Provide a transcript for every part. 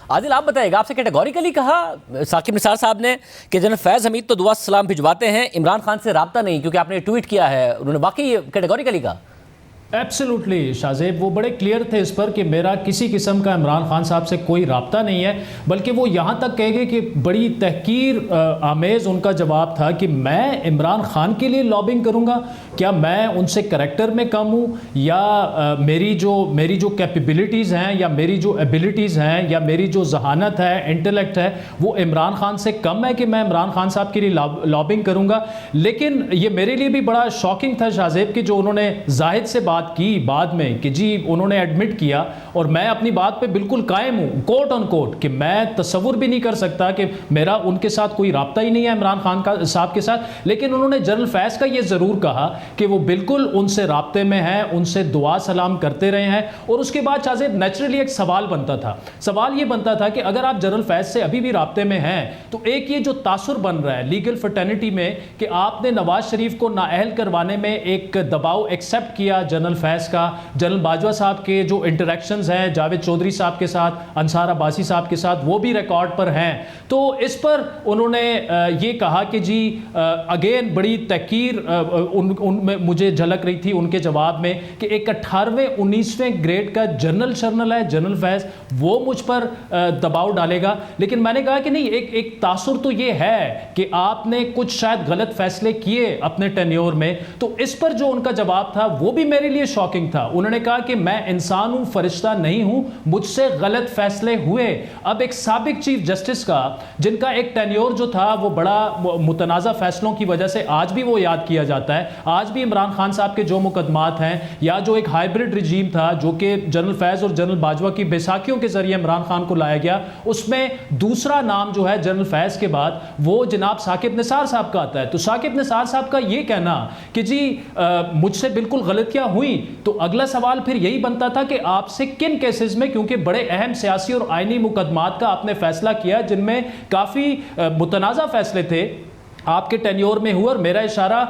عادل آپ بتائے گا، آپ سے کیٹیگوریکلی کہا ثاقب نثار صاحب نے کہ جنرل فیض حمید تو دعا سلام بھجواتے ہیں، عمران خان سے رابطہ نہیں، کیونکہ آپ نے ٹویٹ کیا ہے، انہوں نے واقعی یہ کیٹیگوریکلی کہا؟ ایبسلیوٹلی شاہ زیب، وہ بڑے کلیئر تھے اس پر کہ میرا کسی قسم کا عمران خان صاحب سے کوئی رابطہ نہیں ہے، بلکہ وہ یہاں تک کہہ گئے کہ بڑی تحقیر آمیز ان کا جواب تھا کہ میں عمران خان کے لیے لابنگ کروں گا، کیا میں ان سے کریکٹر میں کم ہوں، یا میری جو کیپیبلٹیز ہیں یا میری جو ایبلٹیز ہیں یا میری جو ذہانت ہے، انٹلیکٹ ہے، وہ عمران خان سے کم ہے کہ میں عمران خان صاحب کے لیے لابنگ کروں گا؟ لیکن یہ میرے لیے بھی بڑا شاکنگ تھا شاہ زیب کہ جو انہوں نے زاہد سے بات کی بعد میں کہ جی انہوں نے ایڈمٹ کیا، اور میں اپنی بات پہ بالکل قائم ہوں کوٹ آن کوٹ کہ میں تصور بھی نہیں کر سکتا کہ میرا ان کے ساتھ کوئی رابطہ ہی نہیں ہے عمران خان صاحب کے ساتھ، لیکن انہوں نے جنرل فیض کا یہ ضرور کہا کہ وہ بالکل ان سے رابطے میں ہیں، ان سے دعا سلام کرتے رہے ہیں۔ اور اس کے بعد شاہ زیب نیچرلی ایک سوال بنتا تھا، سوال یہ بنتا تھا کہ اگر آپ جنرل فیض سے ابھی بھی رابطے میں ہیں تو ایک یہ جو تاثر بن رہا ہے لیگل فرٹرنٹی میں کہ آپ نے نواز شریف کو نااہل کروانے میں ایک دباؤ ایکسیپٹ کیا جنرل فیض کا، جنرل باجوہ صاحب کے جو انٹریکشنز ہیں جاوید چودھری صاحب کے ساتھ، انصار عباسی صاحب کے ساتھ، وہ بھی ریکارڈ پر ہیں، تو اس پر انہوں نے یہ کہا کہ جی اگین بڑی تحقیر ان میں مجھے جھلک رہی تھی ان کے جواب میں کہ ایک 18ویں 19ویں گریڈ کا جنرل ہے جنرل فیض، وہ مجھ پر دباؤ ڈالے گا۔ لیکن میں نے کہا کہ نہیں، ایک تاثر تو یہ ہے کہ آپ نے کچھ شاید غلط فیصلے کیے اپنے ٹینیور میں، تو اس پر جو ان کا جواب تھا وہ بھی میرے لیے شاکنگ تھا۔ انہوں نے کہا کہ میں انسان ہوں، فرشتہ نہیں ہوں، مجھ سے غلط فیصلے ہوئے۔ اب ایک سابق چیف جسٹس کا جن کا ایک ٹینیور جو تھا وہ بڑا متنازع فیصلوں کی وجہ سے آج بھی وہ یاد کیا جاتا ہے، آج بھی عمران خان صاحب کے جو مقدمات ہیں یا جو ایک ہائبرڈ رجیم تھا جو کہ جنرل فیض اور جنرل باجوہ کی بیساکھیوں کے ذریعے عمران خان کو لایا گیا، اس میں دوسرا نام جو ہے جنرل فیض کے بعد وہ جناب ثاقب نثار صاحب کا آتا ہے۔ تو ثاقب نثار صاحب کا یہ کہنا کہ جی مجھ سے بالکل غلطیاں ہوئیں، تو اگلا سوال پھر یہی بنتا تھا کہ آپ سے کن کیسز میں، کیونکہ بڑے اہم سیاسی اور آئینی مقدمات کا آپ نے فیصلہ کیا جن میں کافی متنازع فیصلے تھے، آپ کے ٹینیور میں ہوا، اور میرا اشارہ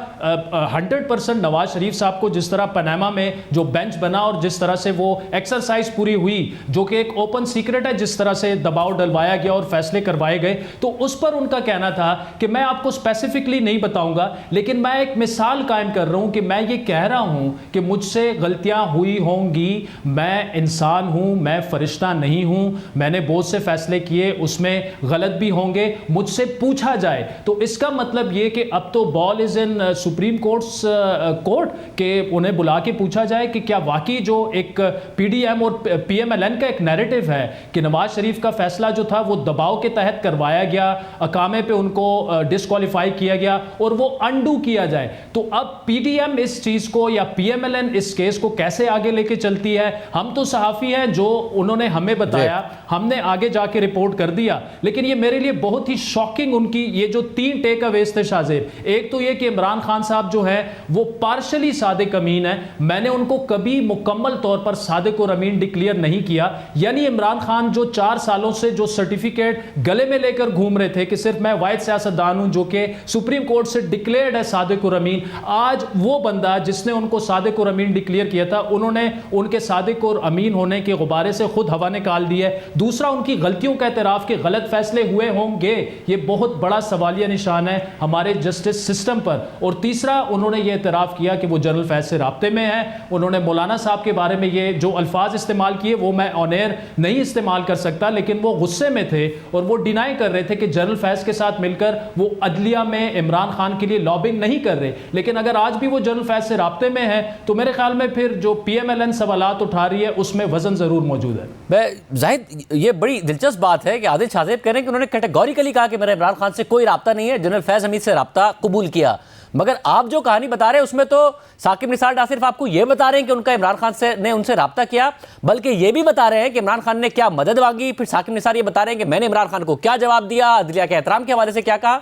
100% نواز شریف صاحب کو جس طرح پاناما میں جو بینچ بنا اور جس طرح سے وہ ایکسرسائز پوری ہوئی جو کہ ایک اوپن سیکرٹ ہے، جس طرح سے دباؤ ڈلوایا گیا اور فیصلے کروائے گئے، تو اس پر ان کا کہنا تھا کہ میں آپ کو اسپیسیفکلی نہیں بتاؤں گا، لیکن میں ایک مثال قائم کر رہا ہوں کہ میں یہ کہہ رہا ہوں کہ مجھ سے غلطیاں ہوئی ہوں گی، میں انسان ہوں، میں فرشتہ نہیں ہوں، میں نے بہت سے فیصلے کیے، اس میں غلط بھی ہوں گے، مجھ سے پوچھا جائے۔ تو اس کا مطلب یہ کہ اب تو بال از ان سپریم کورٹ کہ انہیں بلا کے پوچھا جائے کہ کیا واقعی جو ایک پی ڈی ایم اور پی ایم ایل این کا ایک نیریٹو ہے کہ نواز شریف کا فیصلہ جو تھا وہ دباؤ کے تحت کروایا گیا، اقامے پہ ان کو ڈسکوالیفائی کیا گیا اور وہ انڈو کیا جائے۔ تو اب پی ڈی ایم اس چیز کو یا پی ایم ایل این اس کیس کو کیسے آگے لے کے چلتی ہے؟ ہم تو صحافی ہیں، جو انہوں نے ہمیں بتایا ہم نے آگے جا کے رپورٹ کر دیا، لیکن یہ میرے لیے بہت ہی شاکنگ ان کی یہ جو 3 ٹیک اویز تھے شاہ زیب۔ ایک تو یہ کہ عمران خان صاحب جو ہے وہ پارشلی صادق امین ہے، میں نے ان کو کبھی مکمل طور پر صادق اور امین ڈکلیئر نہیں کیا، یعنی عمران خان جو 4 سالوں سے جو سرٹیفکیٹ گلے میں لے کر گھوم رہے تھے کہ صرف میں واحد سیاستدان ہوں جو کہ سپریم کورٹ سے ڈکلیئرڈ ہے صادق اور امین، آج وہ بندہ جس نے ان کو صادق اور امین ڈکلیئر کیا تھا انہوں نے ان کے صادق اور امین ہونے کے غبارے سے خود ہوا نکال دی ہے۔ دوسرا ان کی غلطیوں کا اعتراف کہ غلط فیصلے ہوئے ہوں گے، یہ بہت بڑا سوالیہ نشان ہے ہمارے جسٹس سسٹم پر۔ اور تیسرا انہوں نے یہ اعتراف کیا کہ وہ جنرل فیض سے رابطے میں ہیں۔ انہوں نے مولانا صاحب کے بارے میں یہ جو الفاظ استعمال کیے وہ میں آن ایئر نہیں استعمال کر سکتا، لیکن وہ غصے میں تھے اور وہ ڈینائی کر رہے تھے کہ جنرل فیض کے ساتھ مل کر وہ عدلیہ میں عمران خان کے لیے لابنگ نہیں کر رہے، لیکن اگر آج بھی وہ جنرل فیض سے رابطے میں ہیں تو میرے خیال میں پھر جو پی ایم ایل این سوالات اٹھا رہی ہے اس میں وزن ضرور موجود ہے۔ زاہد یہ بڑی دلچسپ بات ہے کہ عادل شاہ زیب کہہ رہے ہیں کہ انہوں نے کیٹیگوریکلی کہا کہ میرا عمران خان سے کوئی رابطہ نہیں ہے، جنرل فیض حمید سے رابطہ قبول کیا، مگر آپ جو کہانی بتا رہے ہیں اس میں تو ثاقب نثار نہ صرف آپ کو یہ بتا رہے ہیں کہ ان کا عمران خان نے ان سے رابطہ کیا، بلکہ یہ بھی بتا رہے ہیں کہ عمران خان نے کیا مدد مانگی، پھر ثاقب نثار یہ بتا رہے ہیں کہ میں نے عمران خان کو کیا جواب دیا، عدلیہ کے احترام کے حوالے سے کیا کہا۔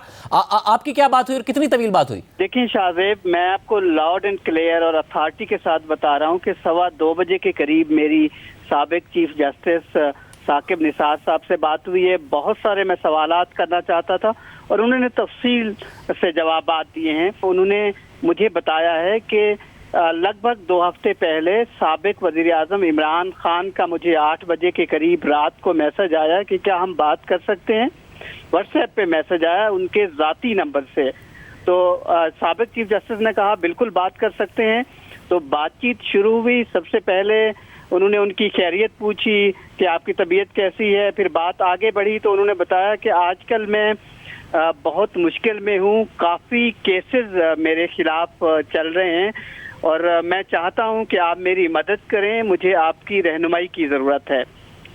آپ کی کیا بات ہوئی اور کتنی طویل بات ہوئی؟ دیکھیں شاہ زیب، میں آپ کو لاؤڈ اینڈ کلیئر اور اتھارٹی کے ساتھ بتا رہا ہوں کہ 2:15 بجے کے قریب میری سابق چیف جسٹس ثاقب نثار صاحب سے بات ہوئی ہے۔ بہت سارے میں سوالات کرنا چاہتا تھا اور انہوں نے تفصیل سے جوابات دیے ہیں۔ انہوں نے مجھے بتایا ہے کہ لگ بھگ 2 ہفتے پہلے سابق وزیر اعظم عمران خان کا مجھے 8 بجے کے قریب رات کو میسج آیا کہ کیا ہم بات کر سکتے ہیں. واٹس ایپ پہ میسج آیا ان کے ذاتی نمبر سے. تو سابق چیف جسٹس نے کہا بالکل بات کر سکتے ہیں. تو بات چیت شروع ہوئی. سب سے پہلے انہوں نے ان کی خیریت پوچھی کہ آپ کی طبیعت کیسی ہے. پھر بات آگے بڑھی تو انہوں نے بتایا کہ آج کل میں بہت مشکل میں ہوں, کافی کیسز میرے خلاف چل رہے ہیں اور میں چاہتا ہوں کہ آپ میری مدد کریں, مجھے آپ کی رہنمائی کی ضرورت ہے.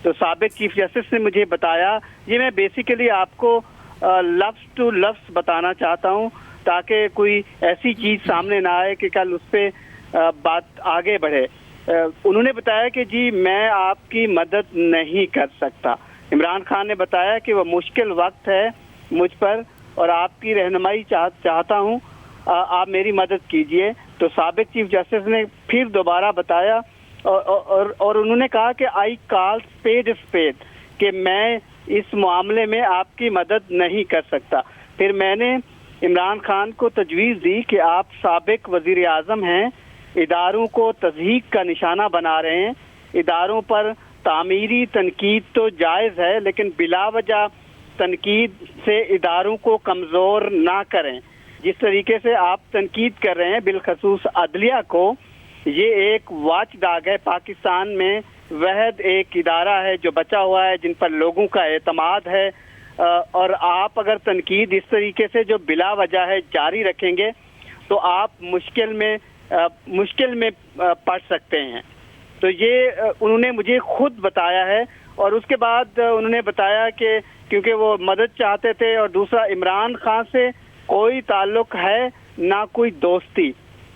تو سابق چیف جسٹس نے مجھے بتایا, یہ میں بیسیکلی آپ کو لفظ ٹو لفظ بتانا چاہتا ہوں تاکہ کوئی ایسی چیز سامنے نہ آئے کہ کل اس پہ بات آگے بڑھے. انہوں نے بتایا کہ جی میں آپ کی مدد نہیں کر سکتا. عمران خان نے بتایا کہ وہ مشکل وقت ہے مجھ پر اور آپ کی رہنمائی چاہتا ہوں, آپ میری مدد کیجئے. تو سابق چیف جسٹس نے پھر دوبارہ بتایا اور انہوں نے کہا کہ آئی کال اسپیڈ اسپیڈ, کہ میں اس معاملے میں آپ کی مدد نہیں کر سکتا. پھر میں نے عمران خان کو تجویز دی کہ آپ سابق وزیر اعظم ہیں, اداروں کو تضحیک کا نشانہ بنا رہے ہیں, اداروں پر تعمیری تنقید تو جائز ہے لیکن بلا وجہ تنقید سے اداروں کو کمزور نہ کریں. جس طریقے سے آپ تنقید کر رہے ہیں بالخصوص عدلیہ کو, یہ ایک واچ ڈاگ ہے پاکستان میں, وحد ایک ادارہ ہے جو بچا ہوا ہے جن پر لوگوں کا اعتماد ہے, اور آپ اگر تنقید اس طریقے سے جو بلا وجہ ہے جاری رکھیں گے تو آپ مشکل میں پڑ سکتے ہیں. تو یہ انہوں نے مجھے خود بتایا ہے. اور اس کے بعد انہوں نے بتایا کہ کیونکہ وہ مدد چاہتے تھے, اور دوسرا عمران خان سے کوئی تعلق ہے نہ کوئی دوستی,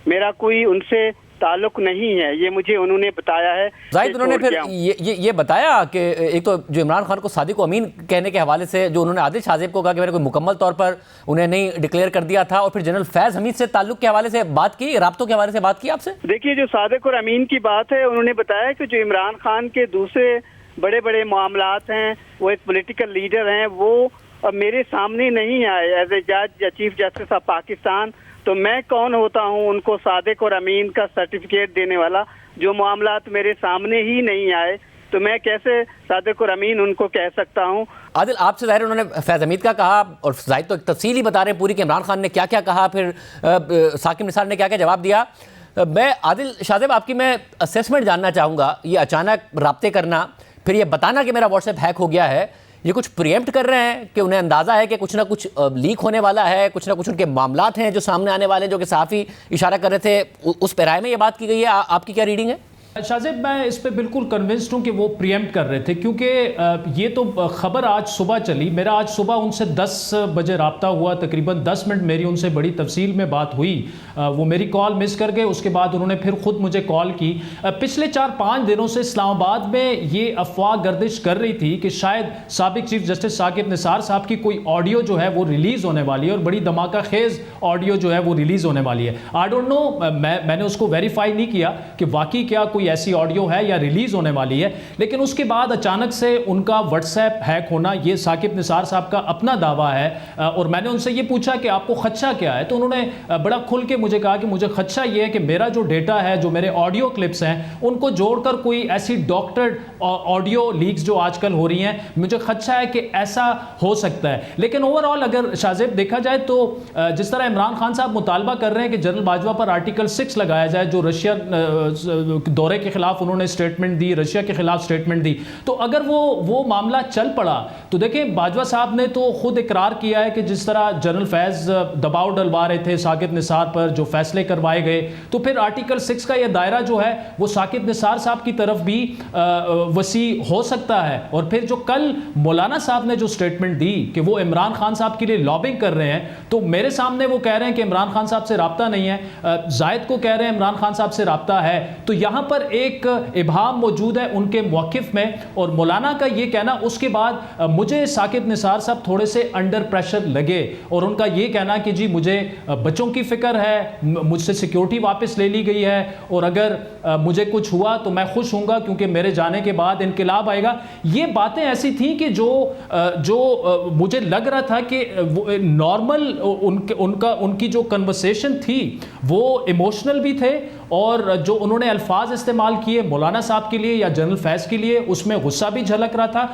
میرا کوئی ان سے تعلق نہیں ہے, یہ مجھے انہوں نے بتایا ہے. زاہد انہوں نے پھر یہ بتایا کہ ایک تو جو عمران خان کو صادق و امین کہنے کے حوالے سے جو انہوں نے عادل شاہ زیب کو کہا کہ میں نے کوئی مکمل طور پر انہیں نہیں ڈکلیئر کر دیا تھا, اور پھر جنرل فیض حمید سے تعلق کے حوالے سے بات کی, رابطوں کے حوالے سے بات کی آپ سے. دیکھیے جو صادق اور امین کی بات ہے, انہوں نے بتایا کہ جو عمران خان کے دوسرے بڑے بڑے معاملات ہیں, وہ ایک پولیٹیکل لیڈر ہیں, وہ میرے سامنے نہیں آئے ایز اے جج یا چیف جسٹس آف پاکستان. تو میں کون ہوتا ہوں ان کو صادق اور امین کا سرٹیفکیٹ دینے والا, جو معاملات میرے سامنے ہی نہیں آئے تو میں کیسے صادق اور امین ان کو کہہ سکتا ہوں. عادل آپ سے ظاہر انہوں نے فیض حمید کا کہا, اور زاہد تو ایک تفصیل ہی بتا رہے ہیں پوری کہ عمران خان نے کیا کیا کہا, پھر ثاقب نثار نے کیا کیا جواب دیا. میں عادل شاہ زیب آپ کی میں اسیسمنٹ جاننا چاہوں گا, یہ اچانک رابطے کرنا, پھر یہ بتانا کہ میرا واٹس ایپ ہیک ہو گیا ہے, یہ کچھ پریمپٹ کر رہے ہیں کہ انہیں اندازہ ہے کہ کچھ نہ کچھ لیک ہونے والا ہے, کچھ نہ کچھ ان کے معاملات ہیں جو سامنے آنے والے ہیں, جو کہ صحافی اشارہ کر رہے تھے, اس پیرائے میں یہ بات کی گئی ہے, آپ کی کیا ریڈنگ ہے؟ شاہ زیب میں اس پہ بالکل کنونسڈ ہوں کہ وہ پریمپٹ کر رہے تھے, کیونکہ یہ تو خبر آج صبح چلی. میرا آج صبح ان سے 10 بجے رابطہ ہوا, تقریباً 10 منٹ میری ان سے بڑی تفصیل میں بات ہوئی. وہ میری کال مس کر گئے, اس کے بعد انہوں نے پھر خود مجھے کال کی. پچھلے 4-5 دنوں سے اسلام آباد میں یہ افواہ گردش کر رہی تھی کہ شاید سابق چیف جسٹس ثاقب نثار صاحب کی کوئی آڈیو جو ہے وہ ریلیز ہونے والی ہے, اور بڑی دھماکہ خیز آڈیو جو ہے وہ ریلیز ہونے والی ہے. آئی ڈونٹ نو, میں نے اس کو ویریفائی نہیں کیا کہ واقعی کیا کوئی ایسی آڈیو ہے یا ریلیز ہونے والی ہے, لیکن اس کے بعد اچانک سے ان کا واٹس ایپ ہیک ہونا, یہ ثاقب نثار صاحب کا اپنا دعویٰ ہے. اور میں نے ان سے یہ پوچھا کہ آپ کو خدشہ کیا ہے, تو انہوں نے بڑا کھل کے مجھے کہا کہ مجھے خدشہ یہ ہے کہ میرا جو ڈیٹا ہے, جو میرے آڈیو کلپس ہیں, ان کو جوڑ کر کوئی ایسی ڈاکٹرڈ آڈیو لیکس جو آج کل ہو رہی ہیں, مجھے خدشہ ہے کہ ایسا ہو سکتا ہے. لیکن اوور آل اگر شاہ زیب دیکھا جائے تو جس طرح عمران خان صاحب مطالبہ کر رہے ہیں کہ جنرل باجوہ پر آرٹیکل 6 لگایا جائے, جو رشیا دورے کے خلاف انہوں نے سٹیٹمنٹ دی, رشیا کے خلاف سٹیٹمنٹ دی, تو اگر وہ معاملہ چل پڑا تو دیکھیں باجوہ صاحب نے تو خود اقرار کیا ہے کہ جس طرح جنرل فیض دباؤ ڈلوا رہے تھے ثاقب نثار پر, جو فیصلے کروائے گئے, تو پھر آرٹیکل 6 کا یہ دائرہ جو ہے وہ ثاقب نثار صاحب کی طرف بھی وسیع ہو سکتا ہے. اور پھر جو کل مولانا صاحب نے جو سٹیٹمنٹ دی کہ وہ عمران خان صاحب کے لیے لابنگ کر رہے ہیں, تو میرے سامنے وہ کہہ رہے ہیں کہ عمران خان صاحب سے رابطہ نہیں ہے, زائد کو کہہ رہے ہیں عمران خان صاحب سے رابطہ ہے. تو یہاں پر ایک ابہام موجود ہے ان کے موقف میں, اور مولانا کا یہ کہنا اس کے بعد مجھے ثاقب نثار صاحب تھوڑے سے انڈر پریشر لگے، اور ان کا یہ کہنا کہ جی مجھے بچوں کی فکر ہے، مجھ سے سیکیورٹی واپس لے لی گئی ہے، اور اگر مجھے کچھ ہوا تو میں خوش ہوں گا کیونکہ میرے جانے کے بعد انقلاب آئے گا. یہ باتیں ایسی تھیں کہ جو مجھے لگ رہا تھا کہ نارمل ان کی جو کنورسیشن تھی وہ ایموشنل بھی تھے، اور جو انہوں نے الفاظ استعمال کیے مولانا صاحب کے لیے یا جنرل فیض کے لیے اس میں غصہ بھی جھلک رہا تھا.